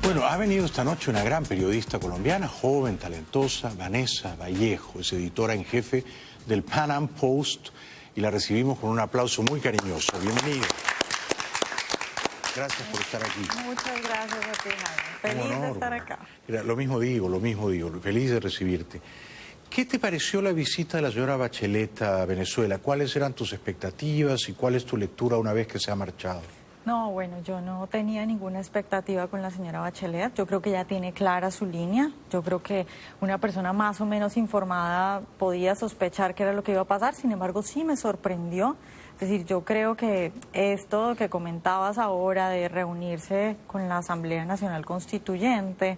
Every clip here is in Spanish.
Bueno, ha venido esta noche una gran periodista colombiana, joven, talentosa, Vanessa Vallejo, es editora en jefe del Pan Am Post, y la recibimos con un aplauso muy cariñoso. Bienvenida. Gracias por estar aquí. Muchas gracias a ti, Jaime. Feliz de estar acá. Mira, lo mismo digo, feliz de recibirte. ¿Qué te pareció la visita de la señora Bachelet a Venezuela? ¿Cuáles eran tus expectativas y cuál es tu lectura una vez que se ha marchado? No, bueno, yo no tenía ninguna expectativa con la señora Bachelet. Yo creo que ella tiene clara su línea. Yo creo que una persona más o menos informada podía sospechar qué era lo que iba a pasar. Sin embargo, sí me sorprendió. Es decir, yo creo que esto que comentabas ahora de reunirse con la Asamblea Nacional Constituyente,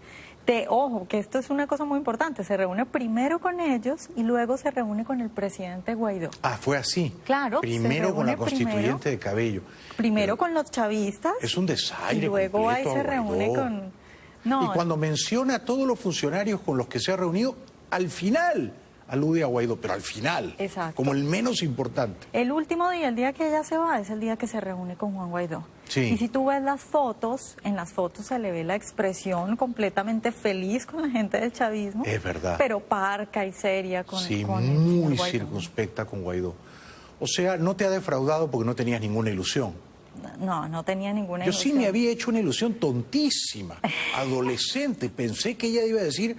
ojo, que esto es una cosa muy importante, se reúne primero con ellos y luego se reúne con el presidente Guaidó. Ah, fue así. Claro. Primero con la constituyente de Cabello. Primero con los chavistas. Es un desaire. Y luego ahí se reúne con... No, y cuando menciona a todos los funcionarios con los que se ha reunido, al final alude a Guaidó, pero al final, exacto, como el menos importante. El último día, el día que ella se va, es el día que se reúne con Juan Guaidó. Sí. Y si tú ves las fotos, en las fotos se le ve la expresión completamente feliz con la gente del chavismo. Es verdad. Pero parca y seria con, sí, con el muy Guaidó. Circunspecta con Guaidó. O sea, no te ha defraudado porque no tenías ninguna ilusión. No, no tenía ninguna Yo ilusión. sí me había hecho una ilusión tontísima, adolescente. Pensé que ella iba a decir,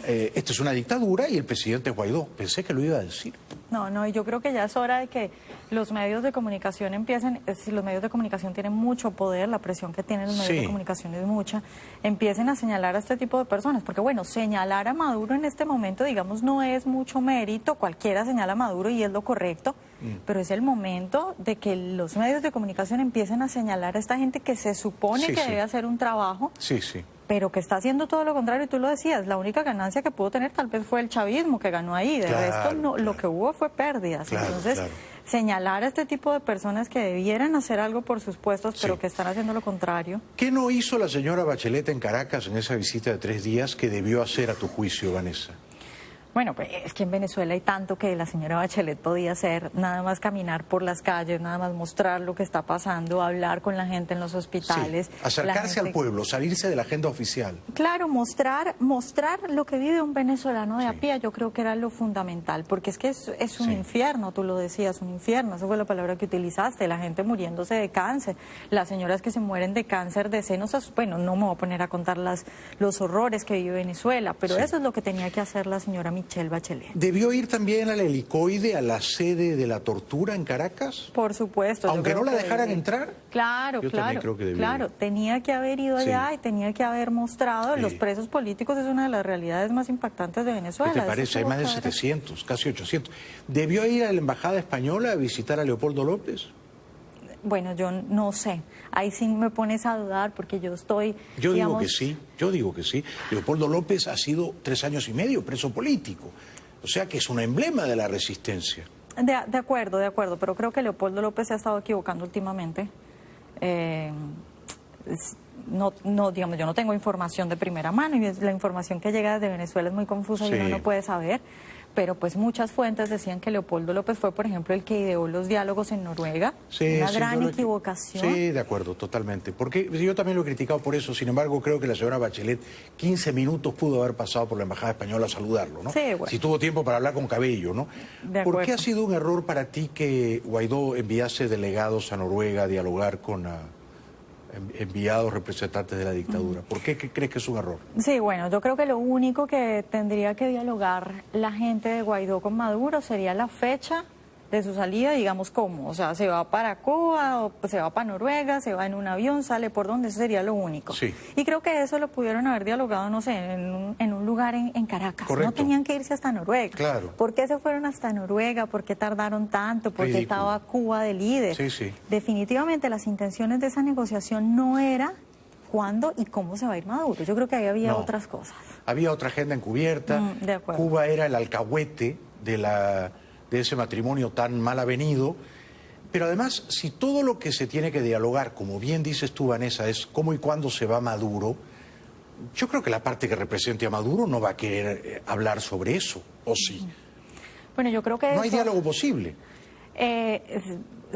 esto es una dictadura y el presidente es Guaidó. Pensé que lo iba a decir. No, y yo creo que ya es hora de que los medios de comunicación empiecen, es decir, los medios de comunicación tienen mucho poder, la presión que tienen los medios de comunicación es mucha, empiecen a señalar a este tipo de personas, porque bueno, señalar a Maduro en este momento, digamos, no es mucho mérito, cualquiera señala a Maduro y es lo correcto, pero es el momento de que los medios de comunicación empiecen a señalar a esta gente que se supone que debe hacer un trabajo. Sí. Pero que está haciendo todo lo contrario, y tú lo decías, la única ganancia que pudo tener tal vez fue el chavismo que ganó ahí, de resto no, lo que hubo fue pérdidas. Entonces, señalar a este tipo de personas que debieran hacer algo por sus puestos, pero que están haciendo lo contrario. ¿Qué no hizo la señora Bachelet en Caracas en esa visita de 3 días que debió hacer a tu juicio, Vanessa? Bueno, pues es que en Venezuela hay tanto que la señora Bachelet podía hacer, nada más caminar por las calles, nada más mostrar lo que está pasando, hablar con la gente en los hospitales. Sí, acercarse al pueblo, salirse de la agenda oficial. Claro, mostrar lo que vive un venezolano de a pie, yo creo que era lo fundamental, porque es que es un infierno, tú lo decías, un infierno, esa fue la palabra que utilizaste, la gente muriéndose de cáncer, las señoras que se mueren de cáncer de senos, bueno, no me voy a poner a contar los horrores que vive Venezuela, pero eso es lo que tenía que hacer la señora Michelle Bachelet. ¿Debió ir también al helicoide, a la sede de la tortura en Caracas? Por supuesto. ¿Aunque no la dejaran entrar? Claro, Yo también creo que debió ir. Tenía que haber ido allá y tenía que haber mostrado los presos políticos, es una de las realidades más impactantes de Venezuela. ¿Qué te parece? Hay más de 700, casi 800. ¿Debió ir a la embajada española a visitar a Leopoldo López? Bueno, yo no sé, ahí sí me pones a dudar porque yo estoy... Yo digo que sí. Leopoldo López ha sido 3 años y medio preso político, o sea que es un emblema de la resistencia. De acuerdo, pero creo que Leopoldo López se ha estado equivocando últimamente. Digamos, yo no tengo información de primera mano y la información que llega desde Venezuela es muy confusa y uno no puede saber. Pero pues muchas fuentes decían que Leopoldo López fue, por ejemplo, el que ideó los diálogos en Noruega. Una gran equivocación. Sí, de acuerdo, totalmente. Porque yo también lo he criticado por eso. Sin embargo, creo que la señora Bachelet 15 minutos pudo haber pasado por la embajada española a saludarlo, ¿no? Sí, bueno. Si tuvo tiempo para hablar con Cabello, ¿no? ¿Por qué ha sido un error para ti que Guaidó enviase delegados a Noruega a dialogar con enviados representantes de la dictadura? ¿Por qué crees que es un error? Sí, bueno, yo creo que lo único que tendría que dialogar la gente de Guaidó con Maduro sería la fecha de su salida, digamos cómo, o sea, se va para Cuba o se va para Noruega, se va en un avión, sale por dónde, eso sería lo único. Sí. Y creo que eso lo pudieron haber dialogado, no sé, en un lugar en Caracas. Correcto. No tenían que irse hasta Noruega. Claro. ¿Por qué se fueron hasta Noruega? ¿Por qué tardaron tanto? ¿Por qué estaba Cuba de líder? Sí. Definitivamente las intenciones de esa negociación no era cuándo y cómo se va a ir Maduro. Yo creo que ahí había otras cosas. Había otra agenda encubierta. De acuerdo. Cuba era el alcahuete de ese matrimonio tan mal avenido. Pero además, si todo lo que se tiene que dialogar, como bien dices tú, Vanessa, es cómo y cuándo se va Maduro, yo creo que la parte que represente a Maduro no va a querer hablar sobre eso, ¿o sí? Bueno, yo creo que no hay diálogo posible.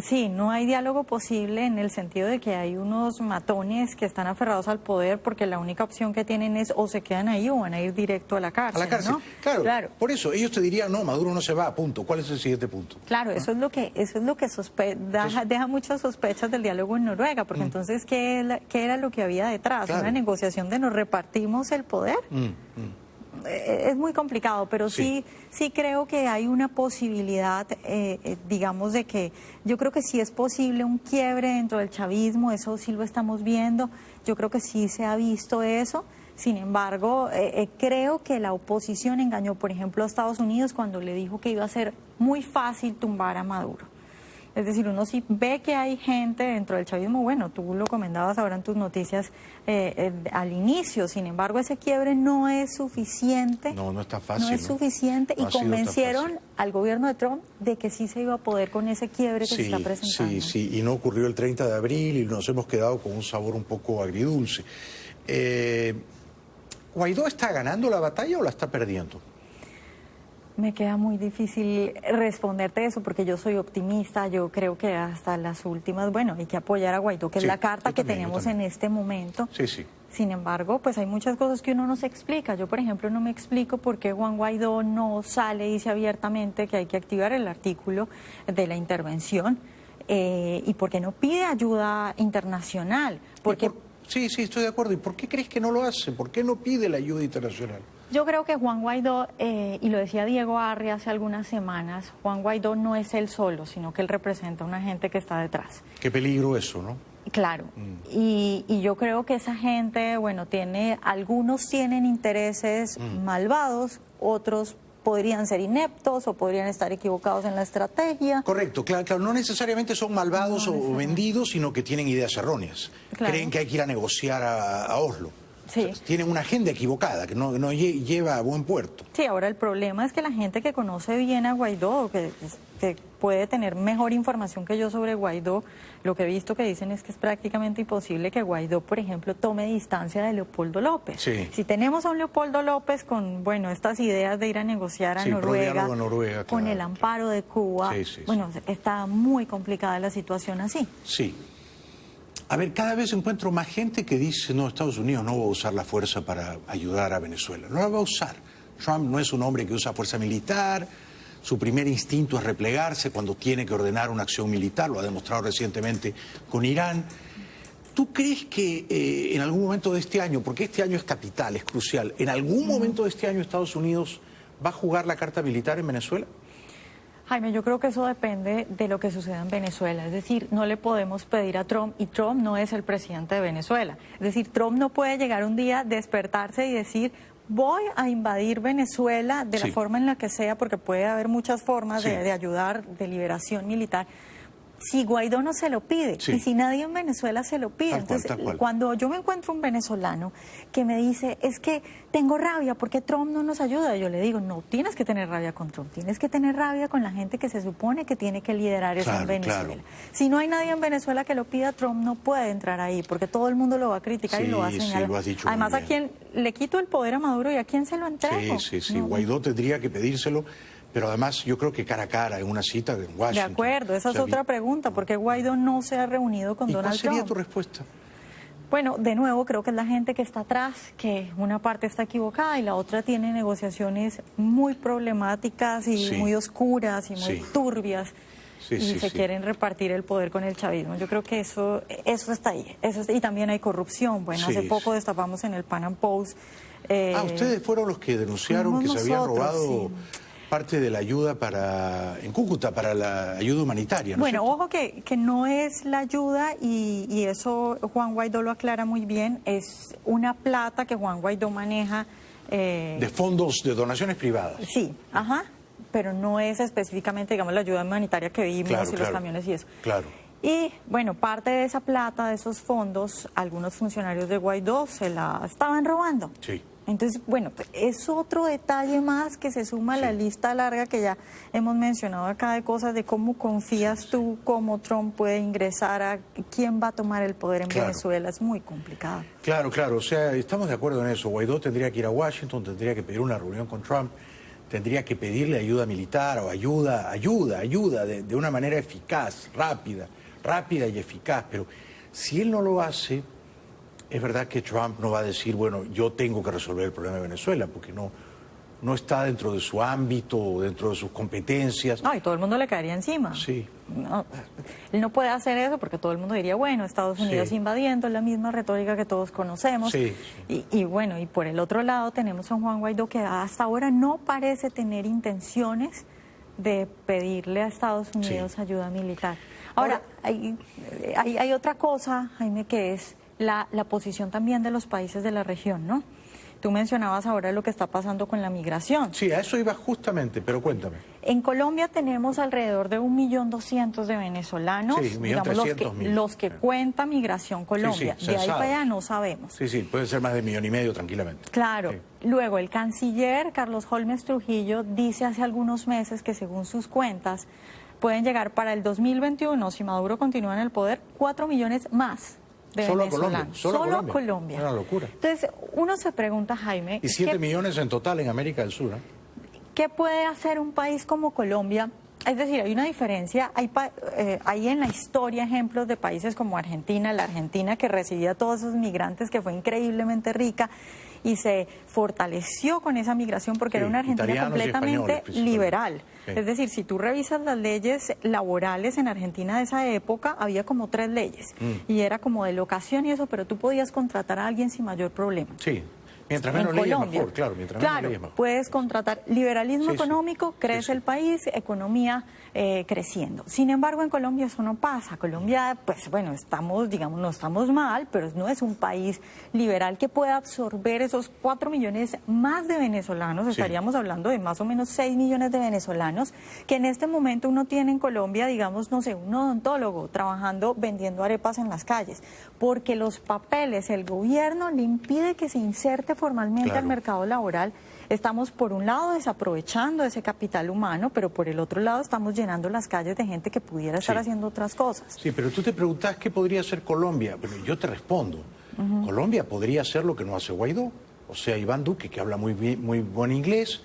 Sí, no hay diálogo posible en el sentido de que hay unos matones que están aferrados al poder porque la única opción que tienen es o se quedan ahí o van a ir directo a la cárcel. A la cárcel, ¿no? claro. Por eso, ellos te dirían, no, Maduro no se va, punto. ¿Cuál es el siguiente punto? Claro, eso es lo que deja muchas sospechas del diálogo en Noruega, porque entonces, ¿qué era lo que había detrás? Claro. Una negociación de nos repartimos el poder. Es muy complicado, pero sí creo que hay una posibilidad, digamos, de que yo creo que sí es posible un quiebre dentro del chavismo, eso sí lo estamos viendo, yo creo que sí se ha visto eso. Sin embargo, creo que la oposición engañó, por ejemplo, a Estados Unidos cuando le dijo que iba a ser muy fácil tumbar a Maduro. Es decir, uno sí ve que hay gente dentro del chavismo, bueno, tú lo comentabas ahora en tus noticias al inicio, sin embargo, ese quiebre no es suficiente. No es tan fácil. No es suficiente y convencieron al gobierno de Trump de que sí se iba a poder con ese quiebre que se está presentando. Sí, y no ocurrió el 30 de abril y nos hemos quedado con un sabor un poco agridulce. ¿Guaidó está ganando la batalla o la está perdiendo? Me queda muy difícil responderte eso porque yo soy optimista, yo creo que hasta las últimas, bueno, hay que apoyar a Guaidó, que es la carta que tenemos en este momento. Sí. Sin embargo, pues hay muchas cosas que uno no se explica. Yo, por ejemplo, no me explico por qué Juan Guaidó no sale y dice abiertamente que hay que activar el artículo de la intervención y por qué no pide ayuda internacional. Porque... Sí, estoy de acuerdo. ¿Y por qué crees que no lo hace? ¿Por qué no pide la ayuda internacional? Yo creo que Juan Guaidó, y lo decía Diego Arri hace algunas semanas, Juan Guaidó no es él solo, sino que él representa a una gente que está detrás. Qué peligro eso, ¿no? Claro, y yo creo que esa gente, bueno, algunos tienen intereses malvados, otros podrían ser ineptos o podrían estar equivocados en la estrategia. Correcto, claro, no necesariamente son malvados o vendidos, sino que tienen ideas erróneas. Claro. Creen que hay que ir a negociar a Oslo. Sí. O sea, tienen una agenda equivocada que no lleva a buen puerto. Sí, ahora el problema es que la gente que conoce bien a Guaidó, que puede tener mejor información que yo sobre Guaidó, lo que he visto que dicen es que es prácticamente imposible que Guaidó, por ejemplo, tome distancia de Leopoldo López. Sí. Si tenemos a un Leopoldo López con, bueno, estas ideas de ir a negociar a Noruega, con el amparo de Cuba, bueno, está muy complicada la situación así. Sí. A ver, cada vez encuentro más gente que dice, no, Estados Unidos no va a usar la fuerza para ayudar a Venezuela. No la va a usar. Trump no es un hombre que usa fuerza militar. Su primer instinto es replegarse cuando tiene que ordenar una acción militar. Lo ha demostrado recientemente con Irán. ¿Tú crees que en algún momento de este año, porque este año es capital, es crucial, en algún momento de este año Estados Unidos va a jugar la carta militar en Venezuela? Jaime, yo creo que eso depende de lo que suceda en Venezuela. Es decir, no le podemos pedir a Trump, y Trump no es el presidente de Venezuela. Es decir, Trump no puede llegar un día, despertarse y decir, voy a invadir Venezuela de la forma en la que sea, porque puede haber muchas formas de ayudar, de liberación militar. Si Guaidó no se lo pide y si nadie en Venezuela se lo pide. Entonces, cuando yo me encuentro un venezolano que me dice, es que tengo rabia porque Trump no nos ayuda, yo le digo, no tienes que tener rabia con Trump, tienes que tener rabia con la gente que se supone que tiene que liderar eso en Venezuela. Si no hay nadie en Venezuela que lo pida, Trump no puede entrar ahí porque todo el mundo lo va a criticar y lo va a señalar. Lo has dicho. Además, ¿a quién le quito el poder a Maduro y a quién se lo entrego? Sí. Guaidó tendría que pedírselo. Pero además yo creo que cara a cara, en una cita en Washington. De acuerdo, esa es otra pregunta, porque Guaidó no se ha reunido con Donald Trump. ¿Cuál sería tu respuesta? Bueno, de nuevo, creo que es la gente que está atrás, que una parte está equivocada y la otra tiene negociaciones muy problemáticas y muy oscuras y muy turbias. Y se quieren repartir el poder con el chavismo. Yo creo que eso está ahí. Y también hay corrupción. Bueno, hace poco destapamos en el Pan Am Post. Ustedes fueron los que denunciaron que se habían robado parte de la ayuda en Cúcuta, para la ayuda humanitaria, ¿no? Bueno, ojo que no es la ayuda y eso Juan Guaidó lo aclara muy bien, es una plata que Juan Guaidó maneja. De fondos de donaciones privadas. Sí, pero no es específicamente, digamos, la ayuda humanitaria que vimos y los camiones y eso. Claro. Y, bueno, parte de esa plata, de esos fondos, algunos funcionarios de Guaidó se la estaban robando. Sí. Entonces, bueno, es otro detalle más que se suma a la lista larga que ya hemos mencionado acá de cosas de cómo confías tú, cómo Trump puede ingresar, a quién va a tomar el poder en Venezuela. Es muy complicado. Claro, o sea, estamos de acuerdo en eso. Guaidó tendría que ir a Washington, tendría que pedir una reunión con Trump, tendría que pedirle ayuda militar o ayuda de una manera eficaz, rápida y eficaz. Pero si él no lo hace, es verdad que Trump no va a decir, bueno, yo tengo que resolver el problema de Venezuela, porque no está dentro de su ámbito, dentro de sus competencias. No, y todo el mundo le caería encima. Sí. No, él no puede hacer eso porque todo el mundo diría, bueno, Estados Unidos invadiendo, es la misma retórica que todos conocemos. Sí. Y bueno, y por el otro lado tenemos a Juan Guaidó, que hasta ahora no parece tener intenciones de pedirle a Estados Unidos ayuda militar. Ahora, hay otra cosa, Jaime, que es la posición también de los países de la región, ¿no? Tú mencionabas ahora lo que está pasando con la migración. Sí, a eso iba justamente, pero cuéntame. En Colombia tenemos alrededor de 1.200.000 de venezolanos, sí, digamos los que cuenta Migración Colombia. Sí, de ahí para allá no sabemos. Sí, puede ser más de 1,5 millones tranquilamente. Claro. Sí. Luego el canciller Carlos Holmes Trujillo dice hace algunos meses que según sus cuentas pueden llegar para el 2021, si Maduro continúa en el poder, 4 millones más de venezolanos. Solo Colombia. Una locura. Entonces, uno se pregunta, Jaime... Y 7 millones en total en América del Sur. ¿Qué puede hacer un país como Colombia? Es decir, hay una diferencia, hay en la historia ejemplos de países como Argentina, la Argentina que recibía a todos esos migrantes, que fue increíblemente rica y se fortaleció con esa migración porque era una Argentina completamente liberal. Sí. Es decir, si tú revisas las leyes laborales en Argentina de esa época, había como 3 leyes y era como de locación y eso, pero tú podías contratar a alguien sin mayor problema. Sí. Mientras menos leyes mejor, claro, mientras menos leyes mejor. Puedes contratar liberalismo económico, crece el país, economía creciendo. Sin embargo, en Colombia eso no pasa. Colombia, pues bueno, estamos, digamos, no estamos mal, pero no es un país liberal que pueda absorber esos 4 millones más de venezolanos. Estaríamos hablando de más o menos 6 millones de venezolanos, que en este momento uno tiene en Colombia, digamos, no sé, un odontólogo trabajando, vendiendo arepas en las calles, porque los papeles, el gobierno le impide que se inserte formalmente al mercado laboral. Estamos por un lado desaprovechando ese capital humano, pero por el otro lado estamos llenando las calles de gente que pudiera estar haciendo otras cosas. Sí, pero tú te preguntás qué podría hacer Colombia. Bueno, yo te respondo. Colombia podría hacer lo que no hace Guaidó. O sea, Iván Duque, que habla muy buen inglés,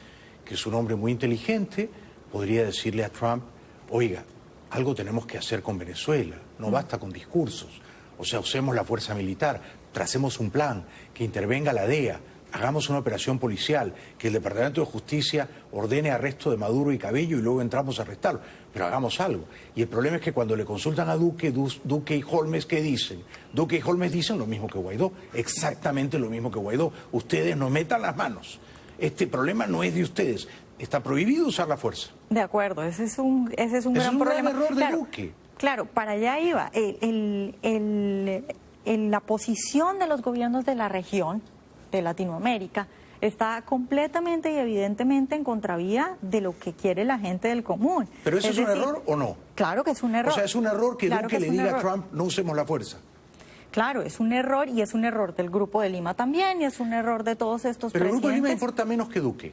que es un hombre muy inteligente, podría decirle a Trump, oiga, algo tenemos que hacer con Venezuela, no basta con discursos. O sea, usemos la fuerza militar, tracemos un plan, que intervenga la DEA, hagamos una operación policial, que el Departamento de Justicia ordene arresto de Maduro y Cabello y luego entramos a arrestarlo. Pero hagamos algo. Y el problema es que cuando le consultan a Duque y Holmes, ¿qué dicen? Duque y Holmes dicen lo mismo que Guaidó, exactamente lo mismo que Guaidó. Ustedes no metan las manos. Este problema no es de ustedes. Está prohibido usar la fuerza. De acuerdo, ese es un gran problema. Error de Duque. Claro, para allá iba. La posición de los gobiernos de la región, de Latinoamérica, está completamente y evidentemente en contravía de lo que quiere la gente del común. ¿Pero eso es un error o no? Claro que es un error. O sea, es un error que Duque le diga a Trump, no usemos la fuerza. Claro, es un error y es un error del Grupo de Lima también y es un error de todos estos presidentes. Pero el Grupo de Lima importa menos que Duque.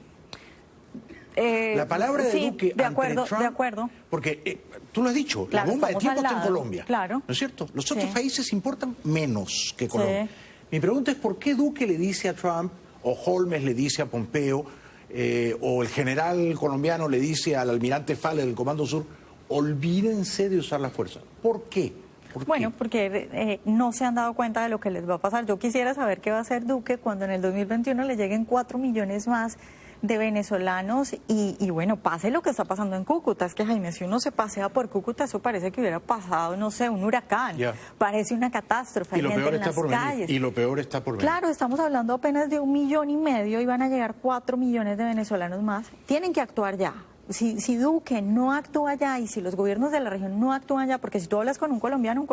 La palabra de Duque ante Trump, de acuerdo. Porque tú lo has dicho, la bomba de tiempo está en Colombia. Claro. ¿No es cierto? Los otros países importan menos que Colombia. Mi pregunta es por qué Duque le dice a Trump, o Holmes le dice a Pompeo, o el general colombiano le dice al almirante Fale del Comando Sur, olvídense de usar la fuerza. ¿Por qué? Bueno, porque no se han dado cuenta de lo que les va a pasar. Yo quisiera saber qué va a hacer Duque cuando en el 2021 le lleguen 4 millones más de venezolanos y bueno, pase lo que está pasando en Cúcuta. Es que, Jaime, si uno se pasea por Cúcuta, eso parece que hubiera pasado, no sé, un huracán. Parece una catástrofe. Y lo peor está por venir. Y lo peor está por venir. Claro, estamos hablando apenas de 1,5 millones y van a llegar 4 millones de venezolanos más. Tienen que actuar ya. Si Duque no actúa ya y si los gobiernos de la región no actúan ya, porque si tú hablas con un colombiano,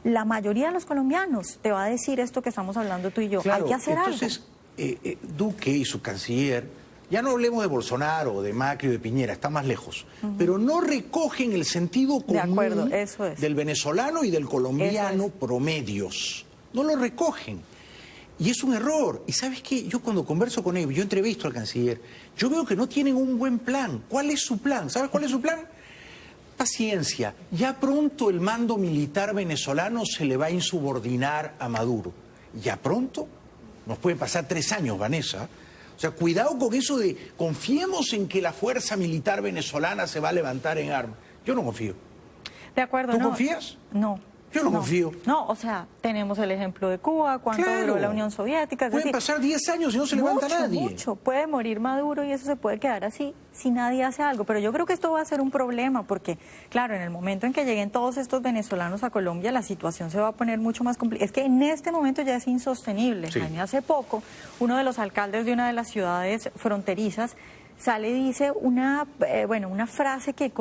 la mayoría de los colombianos te va a decir esto que estamos hablando tú y yo. Claro, hay que hacer entonces, Duque y su canciller, ya no hablemos de Bolsonaro, de Macri o de Piñera, está más lejos, pero no recogen el sentido común del venezolano y del colombiano promedios. No lo recogen. Y es un error. Y ¿sabes qué? Yo cuando converso con ellos, yo entrevisto al canciller, yo veo que no tienen un buen plan. ¿Cuál es su plan? ¿Sabes cuál es su plan? Paciencia. Ya pronto el mando militar venezolano se le va a insubordinar a Maduro. Ya pronto, nos puede pasar 3 años, Vanessa. O sea, cuidado con eso de confiemos en que la fuerza militar venezolana se va a levantar en armas. Yo no confío. De acuerdo, ¿Tú no. confías? No. Yo no confío. No, o sea, tenemos el ejemplo de Cuba, cuánto duró la Unión Soviética. Es Pueden decir, pasar 10 años y no se levanta nadie. Mucho. Puede morir Maduro y eso se puede quedar así si nadie hace algo. Pero yo creo que esto va a ser un problema porque, claro, en el momento en que lleguen todos estos venezolanos a Colombia, la situación se va a poner mucho más complicada. Es que en este momento ya es insostenible. Sí. Jaime, hace poco, uno de los alcaldes de una de las ciudades fronterizas sale y dice una frase que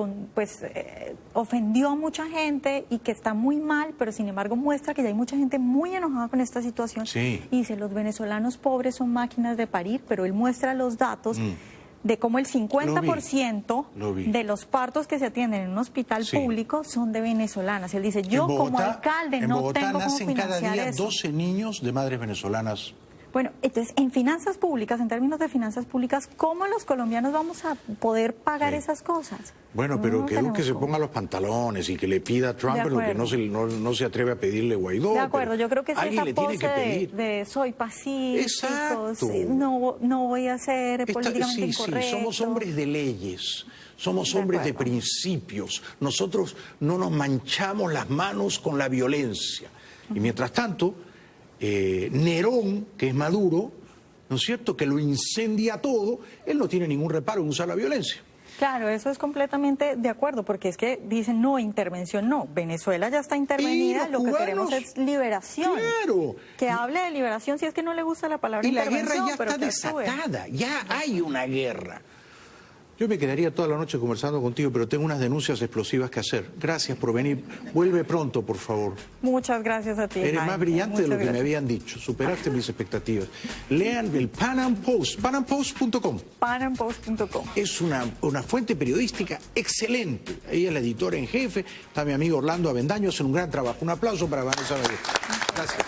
ofendió a mucha gente y que está muy mal, pero sin embargo muestra que ya hay mucha gente muy enojada con esta situación. Sí. Y dice, los venezolanos pobres son máquinas de parir, pero él muestra los datos de cómo el 50% de los partos que se atienden en un hospital público son de venezolanas. Él dice, yo como alcalde no tengo cómo financiar eso. En Bogotá nacen cada día 12 niños de madres venezolanas. Bueno, entonces, en finanzas públicas, en términos de finanzas públicas, ¿cómo los colombianos vamos a poder pagar esas cosas? Bueno, pero que Duque se ponga los pantalones y que le pida a Trump, pero que no se atreve a pedirle Guaidó. De acuerdo, yo creo que es esa pose de soy pacífico, no voy a ser políticamente incorrecto. Sí, somos hombres de leyes. Somos hombres de principios. Nosotros no nos manchamos las manos con la violencia. Y mientras tanto, Nerón, que es Maduro, ¿no es cierto?, que lo incendia todo, él no tiene ningún reparo en usar la violencia. Claro, eso es completamente de acuerdo, porque es que dicen no, intervención no. Venezuela ya está intervenida, lo que queremos es liberación. Claro. Que hable de liberación si es que no le gusta la palabra intervención. Y la guerra ya está desatada, ya hay una guerra. Yo me quedaría toda la noche conversando contigo, pero tengo unas denuncias explosivas que hacer. Gracias por venir. Vuelve pronto, por favor. Muchas gracias a ti, Eres Jaime. más brillante de lo que me habían dicho. Superaste mis expectativas. Lean el Pan Am Post, panampost.com. Panampost.com. Es una fuente periodística excelente. Ella es la editora en jefe. Está mi amigo Orlando Avendaño, hacen un gran trabajo. Un aplauso para Vanessa Bayer. Gracias.